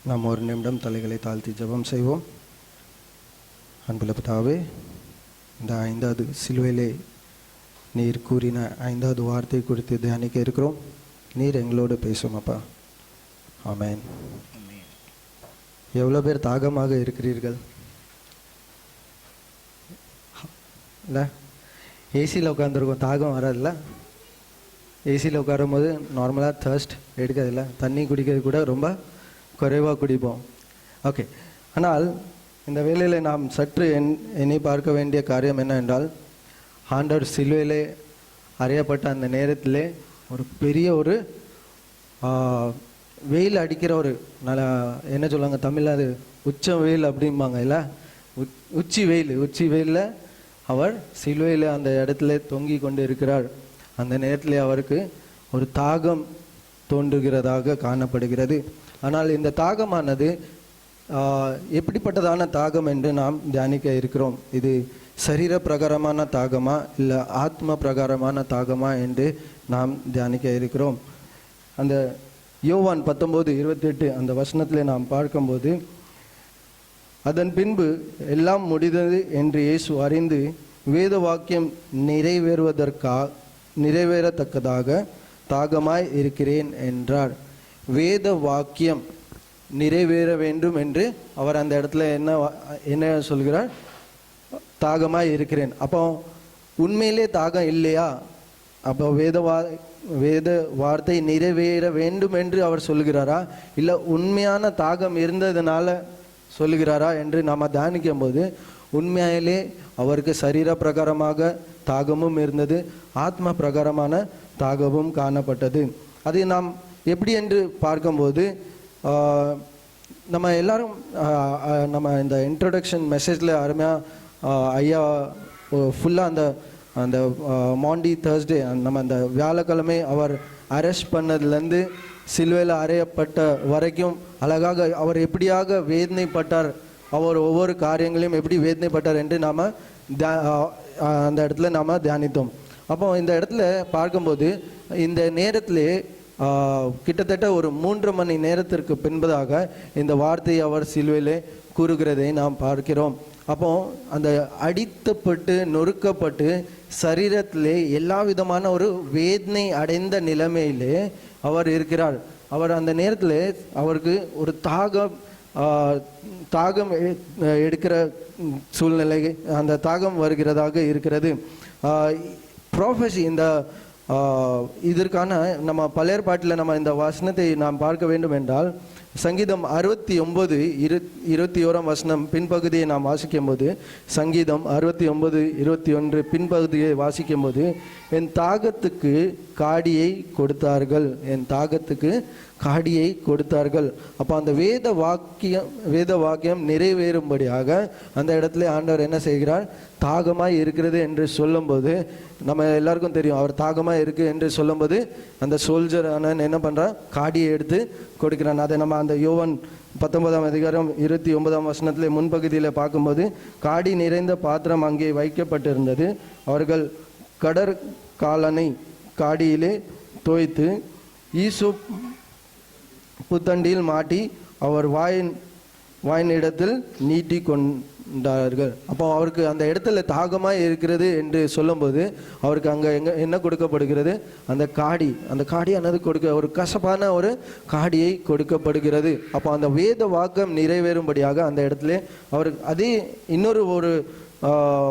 நாம் ஒரு நிமிடம் தலைகளை தாழ்த்தி ஜெபம் செய்வோம். அன்புள்ள பிதாவே, இந்த 5வது சிலுவையிலே நீர் கூறின 5வது வார்த்தை குறித்து தியானிக்க இருக்கிறோம். நீர் எங்களோடு பேசும் அப்பா. ஆமென். எவ்வளோ பேர் தாகமாக இருக்கிறீர்கள்? இல்லை, ஏசியில் உட்காந்துருக்கோம், தாகம் வராதில்ல. ஏசியில் உட்காரும் போது நார்மலாக தர்ஸ்ட் எடுக்கிறதில்ல, தண்ணி குடிக்கிறது கூட ரொம்ப குறைவாக குடிப்போம். ஓகே, ஆனால் இந்த வேளையில் நாம் சற்று எண்ணி பார்க்க வேண்டிய காரியம் என்ன என்றால், ஆண்டவர் சிலுவையிலே அறையப்பட்ட அந்த நேரத்திலே ஒரு பெரிய ஒரு வெயில் அடிக்கிற ஒரு நல்லா என்ன சொல்லுவாங்க தமிழில், அது உச்ச வெயில் அப்படிம்பாங்க இல்லை, உச்சி வெயிலில் அவர் சிலுவையில் அந்த இடத்துல தொங்கி கொண்டு இருக்கிறார். அந்த நேரத்தில் அவருக்கு ஒரு தாகம் தோன்றுகிறதாக காணப்படுகிறது. ஆனால் இந்த தாகமானது எப்படிப்பட்டதான தாகம் என்று நாம் தியானிக்க இருக்கிறோம். இது சரீர பிரகாரமான தாகமா இல்லை ஆத்ம பிரகாரமான தாகமா என்று நாம் தியானிக்க இருக்கிறோம். அந்த யோவான் 19:28 அந்த வசனத்தில் நாம் பார்க்கும்போது, அதன் பின்பு எல்லாம் முடிந்தது என்று இயேசு அறிந்து வேத வாக்கியம் நிறைவேறத்தக்கதாக தாகமாய் இருக்கிறேன் என்றார். வேத வாக்கியம் நிறைவேற வேண்டும் என்று அவர் அந்த இடத்துல என்ன சொல்கிறார்? தாகமாய் இருக்கிறேன். அப்போ உண்மையிலே தாகம் இல்லையா? அப்போ வேத வார்த்தை நிறைவேற வேண்டும் என்று அவர் சொல்கிறாரா, இல்லை உண்மையான தாகம் இருந்ததுனால சொல்லுகிறாரா என்று நாம் தியானிக்கும் போது, உண்மையிலே அவருக்கு சரீர பிரகாரமாக தாகமும் இருந்தது, ஆத்ம பிரகாரமான தாகமும் காணப்பட்டது. அதை நாம் எப்படி என்று பார்க்கும்போது, நம்ம எல்லாரும் நம்ம இந்த இன்ட்ரொடக்ஷன் மெசேஜில் அருமையாக ஐயா ஃபுல்லாக அந்த மாண்டி தேர்ஸ்டே, நம்ம அந்த வியாழக்கிழமை அவர் அரெஸ்ட் பண்ணதுலேருந்து சிலுவையில் அறையப்பட்ட வரைக்கும் அழகாக அவர் எப்படியாக வேதனைப்பட்டார், அவர் ஒவ்வொரு காரியங்களையும் எப்படி வேதனைப்பட்டார் என்று நாம் அந்த இடத்துல நாம் தியானித்தோம். அப்போ இந்த இடத்துல பார்க்கும்போது, இந்த நேரத்திலே கிட்டத்தட்ட ஒரு 3 மணி நேரத்திற்கு பின்பதாக இந்த வார்த்தையை அவர் சிலுவையிலே கூறுகிறதை நாம் பார்க்கிறோம். அப்போ அந்த அடித்தப்பட்டு நொறுக்கப்பட்டு சரீரத்திலே எல்லா விதமான ஒரு வேதனை அடைந்த நிலைமையிலே அவர் இருக்கிறார். அவர் அந்த நேரத்தில் அவருக்கு ஒரு தாகம் எடுக்கிற சூழ்நிலை, அந்த தாகம் வருகிறதாக இருக்கிறது. ப்ராஃபஸி, இந்த இதற்கான நம்ம பழைய பாட்டில் நம்ம இந்த வசனத்தை நாம் பார்க்க வேண்டும் என்றால், சங்கீதம் 69:21 வசனம் பின்பகுதியை நாம் வாசிக்கும் போது, சங்கீதம் 69:21 பின்பகுதியை வாசிக்கும் போது, என் தாகத்துக்கு காடியை கொடுத்தார்கள், என் தாகத்துக்கு காடியை கொடுத்தார்கள். அப்போ அந்த வேத வாக்கியம் நிறைவேறும்படியாக அந்த இடத்துல ஆண்டவர் என்ன செய்கிறார்? தாகமாய் இருக்கிறது என்று சொல்லும்போது, நம்ம எல்லாருக்கும் தெரியும், அவர் தாகமாக இருக்குது என்று சொல்லும்போது அந்த சோல்ஜர் என்ன பண்ணுறான்? காடியை எடுத்து கொடுக்கிறான். அதை நம்ம அந்த யோவான் 19:29 வசனத்தில் முன்பகுதியில் பார்க்கும்போது, காடி நிறைந்த பாத்திரம் அங்கே வைக்கப்பட்டிருந்தது. அவர்கள் கடற்காலனை காடியிலே தோய்த்து ஈசோப் புத்தண்டியில் மாட்டி அவர் வாயின் இடத்தில் நீட்டி கொண்டார்கள். அப்போ அவருக்கு அந்த இடத்துல தாகமாக இருக்கிறது என்று சொல்லும்போது, அவருக்கு அங்கே என்ன கொடுக்கப்படுகிறது? அந்த காடியானது ஒரு கசப்பான ஒரு காடியை கொடுக்கப்படுகிறது. அப்போ அந்த வேத வாக்கம் நிறைவேறும்படியாக அந்த இடத்துல அவருக்கு அதே இன்னொரு ஒரு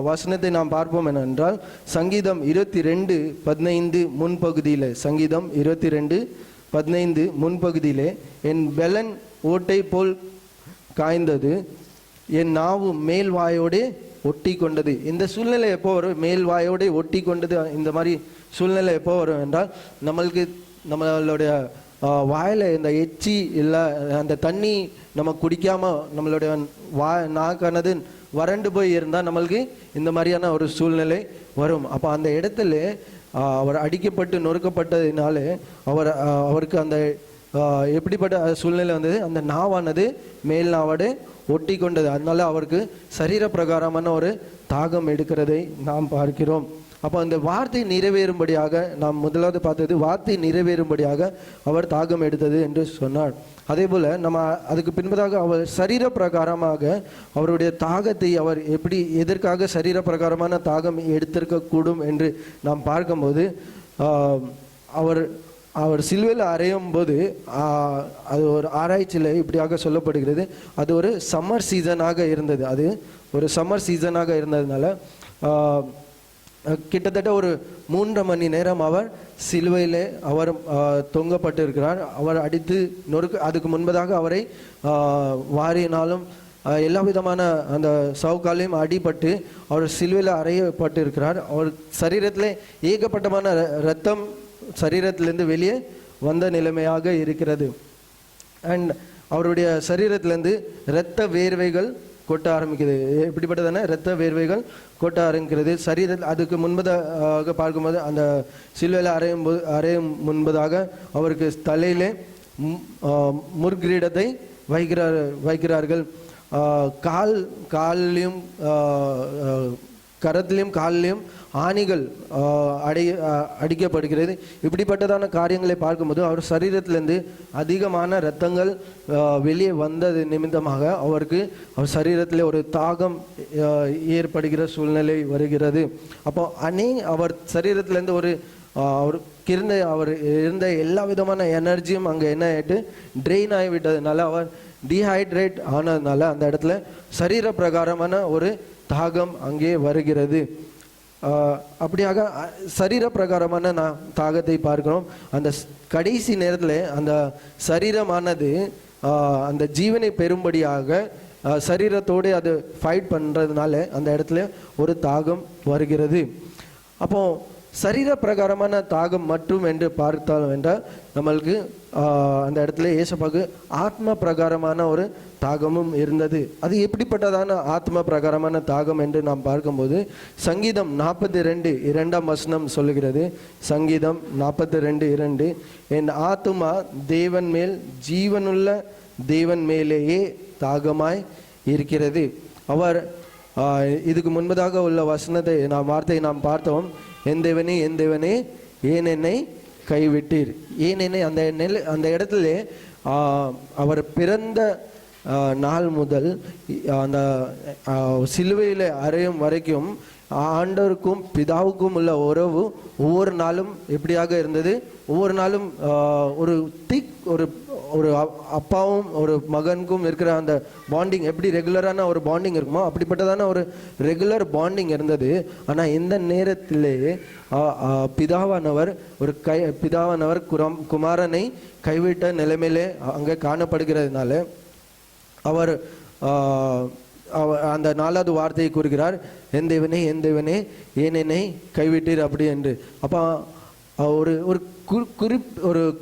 வசனத்தை நாம் பார்ப்போம் என்னென்றால், சங்கீதம் 22:15 முன்பகுதியில், சங்கீதம் 22:15 முன்பகுதியிலே, என் பெலன் ஓட்டை போல் காய்ந்தது, என் நாவு மேல் வாயோடு ஒட்டி கொண்டது. இந்த சூழ்நிலை எப்போ வரும்? மேல் வாயோடு ஒட்டி கொண்டது. இந்த மாதிரி சூழ்நிலை எப்போ வரும் என்றால், நம்மளுடைய வாயில் இந்த எச்சி இல்லை அந்த தண்ணி நம்ம குடிக்காமல் நம்மளுடைய நாக்கானது வறண்டு போய் இருந்தால் நம்மளுக்கு இந்த மாதிரியான ஒரு சூழ்நிலை வரும். அப்போ அந்த இடத்துல அவர் அடிக்கப்பட்டு நொறுக்கப்பட்டதினாலே அவருக்கு அந்த எப்படிப்பட்ட சூழ்நிலை வந்தது? அந்த நாவானது மேல் நாவோடு ஒட்டி கொண்டது. அதனால அவருக்கு சரீர பிரகாரமான ஒரு தாகம் எடுக்கிறதை நாம் பார்க்கிறோம். அப்போ அந்த வார்த்தை நிறைவேறும்படியாக நாம் முதலாவது பார்த்தது, வார்த்தை நிறைவேறும்படியாக அவர் தாகம் எடுத்தது என்று சொன்னார். அதே போல் நம்ம அதுக்கு பின்பதாக அவர் சரீர பிரகாரமாக அவருடைய தாகத்தை அவர் எப்படி எதற்காக சரீர பிரகாரமான தாகம் எடுத்திருக்கக்கூடும் என்று நாம் பார்க்கும்போது, அவர் அவர் சிலுவையில் அறையும் போது அது ஒரு ஆராய்ச்சியில் இப்படியாக சொல்லப்படுகிறது, அது ஒரு சம்மர் சீசனாக இருந்தது. அது ஒரு சம்மர் சீசனாக இருந்ததுனால கிட்டத்தட்ட ஒரு 3 மணி நேரம் அவர் சிலுவையிலே அவர் தொங்கப்பட்டு இருக்கிறார். அவர் அடித்து அதுக்கு முன்பதாக அவரை வாரியினாலும் எல்லா விதமான அந்த சவுக்காலையும் அடிபட்டு அவர் சிலுவையில் அறையப்பட்டு இருக்கிறார். அவர் சரீரத்தில் ஏகப்பட்டமான இரத்தம் சரீரத்திலேருந்து வெளியே வந்த நிலைமையாக இருக்கிறது. அண்ட் அவருடைய சரீரத்திலேருந்து இரத்த வேர்வைகள் கொட்ட ஆரம்பிக்குது. எப்படிப்பட்டதான இரத்த வேர்வைகள் கொட்ட ஆரம்பிக்கிறது சரீரத்தில். அதுக்கு முன்பதாக பார்க்கும்போது அந்த சிலுவையில் அறையும் முன்பதாக அவருக்கு தலையிலே முற்கிரீடத்தை வைக்கிறார்கள். காலிலையும் கரத்திலையும் காலிலையும் ஆணிகள் அடிக்கப்படுகிறது. இப்படிப்பட்டதான காரியங்களை பார்க்கும்போது அவர் சரீரத்திலேருந்து அதிகமான இரத்தங்கள் வெளியே வந்தது நிமித்தமாக அவர் சரீரத்தில் ஒரு தாகம் ஏற்படுகிற சூழ்நிலை வருகிறது. அப்போ அவர் சரீரத்திலேருந்து அவர் இருந்த எல்லா விதமான எனர்ஜியும் அங்கே என்ன ஆகிட்டு ட்ரெயின் ஆகிவிட்டதுனால, அவர் டீஹைட்ரேட் ஆனதுனால அந்த இடத்துல சரீர பிரகாரமான ஒரு தாகம் அங்கே வருகிறது. அப்படியாக சரீர பிரகாரமான தாகத்தை பார்க்கிறோம். அந்த கடைசி நேரத்தில் அந்த சரீரமானது அந்த ஜீவனை பெறும்படியாக சரீரத்தோடு அது ஃபைட் பண்ணுறதுனால அந்த இடத்துல ஒரு தாகம் வருகிறது. அப்போ சரீர பிரகாரமான தாகம் மட்டும் என்று பார்த்தாலும் என்றால் நம்மளுக்கு அந்த இடத்துல ஏசப்பாக்கு ஆத்ம பிரகாரமான ஒரு தாகமும் இருந்தது. அது எப்படிப்பட்டதான ஆத்ம பிரகாரமான தாகம் என்று நாம் பார்க்கும்போது, சங்கீதம் 42:2 சொல்லுகிறது. சங்கீதம் 42:2, என் ஆத்துமா தேவன் மேல், ஜீவனுள்ள தேவன் மேலேயே தாகமாய் இருக்கிறது. அவர் இதுக்கு முன்பதாக உள்ள வார்த்தையை நாம் பார்த்தோம். என் தேவனே என் தேவனே ஏன் என்னை கைவிட்டீர். ஏன் என்னை அந்த இடத்துல அவர் பிறந்த நாள் முதல் அந்த சிலுவையில் அறையும் வரைக்கும் ஆண்டவருக்கும் பிதாவுக்கும் உள்ள உறவு ஒவ்வொரு நாளும் எப்படியாக இருந்தது. ஒவ்வொரு நாளும் ஒரு அப்பாவும் ஒரு மகனுக்கும் இருக்கிற அந்த பாண்டிங் எப்படி ரெகுலரான ஒரு பாண்டிங் இருக்குமோ அப்படிப்பட்டதான ஒரு ரெகுலர் பாண்டிங் இருந்தது. ஆனால் இந்த நேரத்திலே பிதாவானவர் குமாரனை கைவிட்ட நிலைமையிலே அங்கே காணப்படுகிறதுனால அவர் அந்த 4வது வார்த்தையை கூறுகிறார், என் தேவனே என் தேவனே ஏன் என்னை கைவிட்டீர் அப்படி என்று. அப்போ ஒரு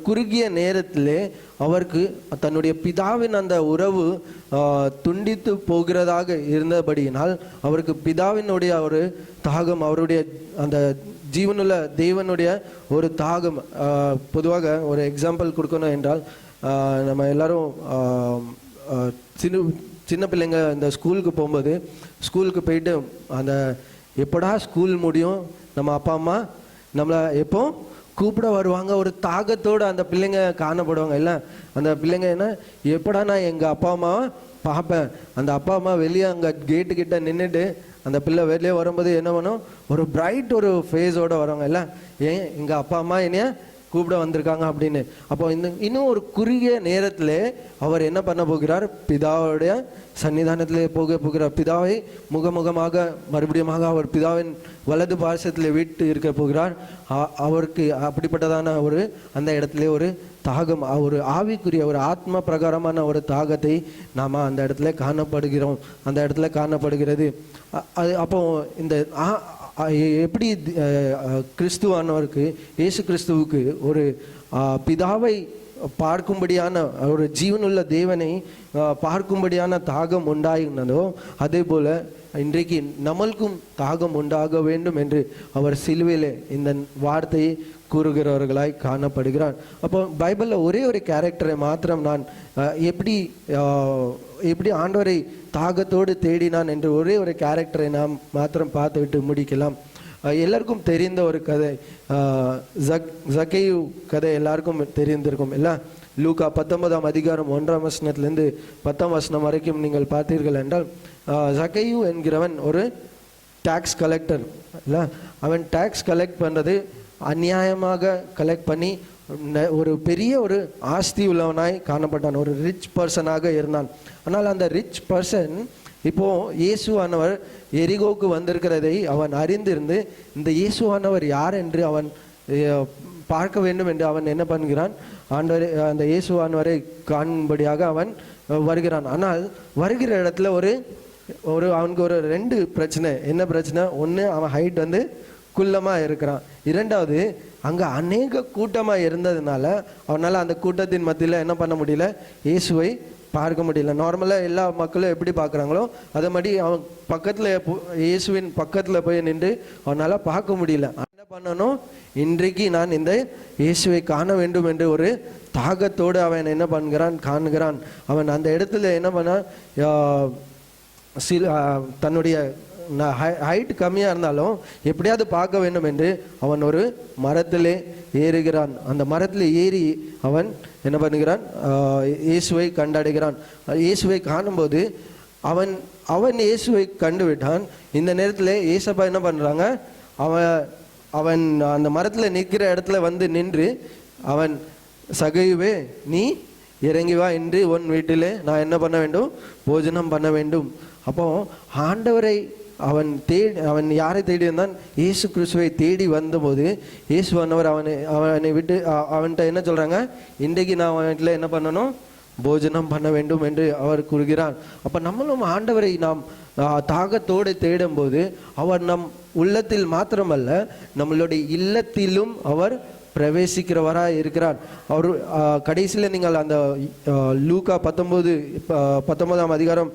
குறுகிய நேரத்திலே அவருக்கு தன்னுடைய பிதாவின் அந்த உறவு துண்டித்து போகிறதாக இருந்தபடியினால் அவருக்கு பிதாவினுடைய ஒரு தாகம், அவருடைய அந்த ஜீவனுள்ள தேவனுடைய ஒரு தாகம். பொதுவாக ஒரு எக்ஸாம்பிள் கொடுக்கணும் என்றால், நம்ம எல்லாரும் சின்ன பிள்ளைங்க இந்த ஸ்கூலுக்கு போகும்போது ஸ்கூலுக்கு போயிட்டு அந்த எப்படா ஸ்கூல் முடியும், நம்ம அப்பா அம்மா நம்மளை எப்போ கூப்பிட வருவாங்க, ஒரு தாகத்தோடு அந்த பிள்ளைங்க காணப்படுவாங்க. இல்லை அந்த பிள்ளைங்க என்ன, எப்படா நான் எங்கள் அப்பா அம்மாவை பார்ப்பேன். அந்த அப்பா அம்மா வெளியே அங்கே கேட்டுக்கிட்ட நின்றுட்டு அந்த பிள்ளை வெளியே வரும்போது என்ன பண்ணும், ஒரு பிரைட் ஒரு ஃபேஸோடு வருவாங்க. இல்லை ஏன் எங்கள் அப்பா அம்மா என்னைய கூப்பிட வந்திருக்காங்க அப்படின்னு. அப்போ இன்னும் ஒரு குறுகிய நேரத்தில் அவர் என்ன பண்ண போகிறார், பிதாவுடைய சன்னிதானத்திலே போகிறார். பிதாவை முகமுகமாக மறுபடியுமாக அவர் பிதாவின் வலது பாசத்தில் விட்டு இருக்க போகிறார். அவருக்கு அப்படிப்பட்டதான அந்த இடத்துல ஒரு தாகம், ஒரு ஆவிக்குரிய ஒரு ஆத்ம பிரகாரமான ஒரு தாகத்தை நாம் அந்த இடத்துல காணப்படுகிறது. அது அப்போ இந்த எப்படி கிறிஸ்துவானவருக்கு, இயேசு கிறிஸ்துவுக்கு ஒரு பிதாவை பார்க்கும்படியான ஒரு ஜீவனுள்ள தேவனை பார்க்கும்படியான தாகம் உண்டாயினதோ அதே போல இன்றைக்கு நம்மளுக்கும் தாகம் உண்டாக வேண்டும் என்று அவர் சிலுவையில் இந்த வார்த்தையை கூறுகிறவர்களாய் காணப்படுகிறார். அப்போ பைபிளில் ஒரே ஒரு கேரக்டரை மாத்திரம் நான் எப்படி ஆண்டவரை தாகத்தோடு தேடினான் என்று ஒரே ஒரு கேரக்டரை நாம் மாத்திரம் பார்த்துவிட்டு முடிக்கலாம். எல்லாருக்கும் தெரிந்த ஒரு கதை. ஜக்கேயு கதை எல்லாருக்கும் தெரிந்திருக்கும் இல்லை? லூக்கா 19ஆம் அதிகாரம் 1ஆம் வசனத்திலிருந்து 10ஆம் வசனம் வரைக்கும் நீங்கள் பார்த்தீர்கள் என்றால், ஜக்கேயு என்கிறவன் ஒரு டாக்ஸ் கலெக்டர் இல்லை? அவன் டாக்ஸ் கலெக்ட் பண்ணுறது அநியாயமாக கலெக்ட் பண்ணி ஒரு பெரிய ஒரு ஆஸ்தி உள்ளவனாய் காணப்பட்டான். ஒரு ரிச் பர்சனாக இருந்தான். ஆனால் அந்த ரிச் பர்சன் இப்போ இயேசுவானவர் எரிகோவுக்கு வந்திருக்கிறதை அவன் அறிந்திருந்து, இந்த இயேசுவானவர் யார் என்று அவன் பார்க்க வேண்டும் என்று அவன் என்ன பண்ணுகிறான், ஆண்டவர் அந்த இயேசுவானவரை காணும்படியாக அவன் வருகிறான். ஆனால் வருகிற இடத்துல அவனுக்கு ஒரு 2 பிரச்சனை. என்ன பிரச்சனை? ஒன்று, அவன் ஹைட் வந்து குள்ளமாக இருக்கிறான். 2வது, அங்கே அநேக கூட்டமாக இருந்ததுனால அவனால் அந்த கூட்டத்தின் மத்தியில் என்ன பண்ண முடியல, இயேசுவை பார்க்க முடியல. நார்மலாக எல்லா மக்களும் எப்படி பார்க்குறாங்களோ அதை மாதிரி அவன் பக்கத்தில் இயேசுவின் பக்கத்தில் போய் நின்று அவனால் பார்க்க முடியல. என்ன பண்ணணும், இன்றைக்கு நான் இந்த இயேசுவை காண வேண்டும் என்று ஒரு தாகத்தோடு அவன் என்ன பண்ணுகிறான், காண்கிறான். அவன் அந்த இடத்துல என்ன பண்ணான், தன்னுடைய ஹைட் கம்மியாக இருந்தாலும் எப்படியாவது பார்க்க வேண்டும் என்று அவன் ஒரு மரத்திலே ஏறுகிறான். அந்த மரத்தில் ஏறி அவன் என்ன பண்ணுகிறான், இயேசுவை கண்டடைகிறான். இயேசுவை காணும்போது அவன் இயேசுவை கண்டுவிட்டான். இந்த நேரத்தில் இயேசப்பா என்ன பண்ணுறாங்க, அவன் அந்த மரத்தில் நிற்கிற இடத்துல வந்து நின்று, அவன் சகையுவே நீ இறங்கி வா என்று உன் வீட்டிலே நான் என்ன பண்ண வேண்டும், போஜனம் பண்ண வேண்டும். அப்போ ஆண்டவரை அவன் யாரை தேடி வந்தான், இயேசு கிறிஸ்துவை தேடி வந்தபோது இயேசுவானவர் அவனை விட்டு அவன்கிட்ட என்ன சொல்றாங்க, இன்றைக்கு நான் அவன் வீட்டில் என்ன பண்ணணும், போஜனம் பண்ண வேண்டும் என்று அவர் கூறுகிறார். அப்போ நம்மளும் ஆண்டவரை நாம் தாகத்தோடு தேடும் போது அவர் நம் உள்ளத்தில் மாத்திரமல்ல நம்மளுடைய இல்லத்திலும் அவர் பிரவேசிக்கிறவராக இருக்கிறார். அவர் கடைசியில் நீங்கள் அந்த லூக்கா 19ஆம் அதிகாரம்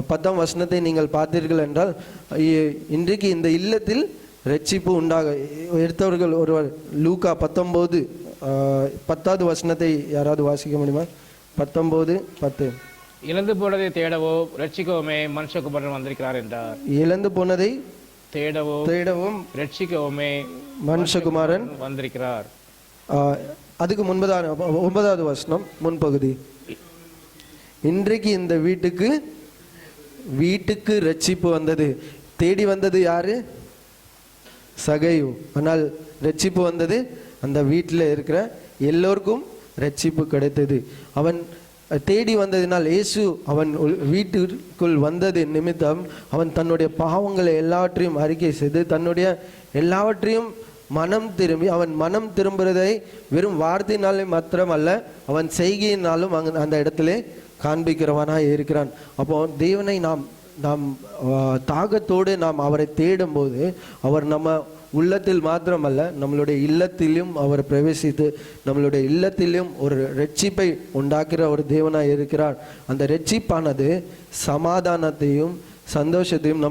10ஆம் வசனத்தை நீங்கள் பார்த்தீர்கள் என்றால், இன்றைக்கு இந்த இல்லத்தில் ரட்சிப்பு உண்டாக எடுத்தவர்கள் ஒருவர். லூக்கா 19 10வது வசனத்தை யாராவது வாசிக்க முடியுமா? 19:10. இழந்து போனதை தேடவோ ரட்சிக்கவுமே மனுஷகுமாரன் வந்திருக்கிறார் என்றார். இழந்து போனதை தேடவும் ரட்சிக்கவுமே மனுஷகுமாரன் வந்திருக்கிறார். அதுக்கு 9வது வசனம் முன்பகுதி, இன்றைக்கு இந்த வீட்டுக்கு ரட்சிப்பு வந்தது. தேடி வந்தது யாரு? சகையு. ஆனால் ரட்சிப்பு வந்தது அந்த வீட்டில் இருக்கிற எல்லோருக்கும் ரட்சிப்பு கிடைத்தது. அவன் தேடி வந்ததினால் இயேசு அவன் வீட்டிற்குள் வந்தது நிமித்தம் அவன் தன்னுடைய பாவங்களை எல்லாவற்றையும் அறிக்கை செய்து தன்னுடைய எல்லாவற்றையும் மனம் திரும்பி, அவன் மனம் திரும்புறதை வெறும் வார்த்தையினாலே மாத்திரமல்ல அவன் செய்கையினாலும் அந்த இடத்துல காண்பிக்கிறவனாக இருக்கிறான். அப்போ தேவனை நாம் தாகத்தோடு நாம் அவரை தேடும்போது அவர் நம்ம உள்ளத்தில் மாத்திரமல்ல நம்மளுடைய இல்லத்திலும் அவர் பிரவேசித்து நம்மளுடைய இல்லத்திலும் ஒரு ரட்சிப்பை உண்டாக்குற ஒரு தேவனாக இருக்கிறார். அந்த ரட்சிப்பானது சமாதானத்தையும் சந்தோஷத்தையும்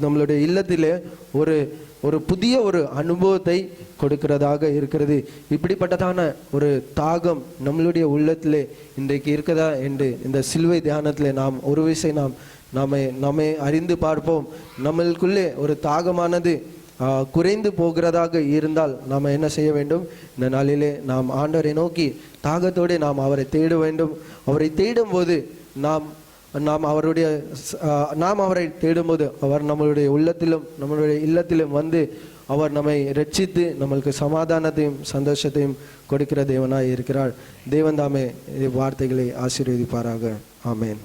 நம்மளுடைய இல்லத்திலே ஒரு புதிய ஒரு அனுபவத்தை கொடுக்கிறதாக இருக்கிறது. இப்படிப்பட்டதான ஒரு தாகம் நம்மளுடைய உள்ளத்திலே இன்றைக்கு இருக்கதா என்று இந்த சிலுவை தியானத்தில் நாம் ஒரு விஷயம் நம்மை அறிந்து பார்ப்போம். நம்மளுக்குள்ளே ஒரு தாகமானது குறைந்து போகிறதாக இருந்தால் நாம் என்ன செய்ய வேண்டும்? இந்த நாளிலே நாம் ஆண்டவரை நோக்கி தாகத்தோடு நாம் அவரை தேட வேண்டும். அவரை தேடும்போது நாம் அவரை தேடும்போது அவர் நம்மளுடைய உள்ளத்திலும் நம்மளுடைய இல்லத்திலும் வந்து அவர் நம்மை ரட்சித்து நம்மளுக்கு சமாதானத்தையும் சந்தோஷத்தையும் கொடுக்கிற தேவனாய் இருக்கிறார். தேவன் தாமே வார்த்தைகளை ஆசீர்வதிப்பாராக. ஆமேன்.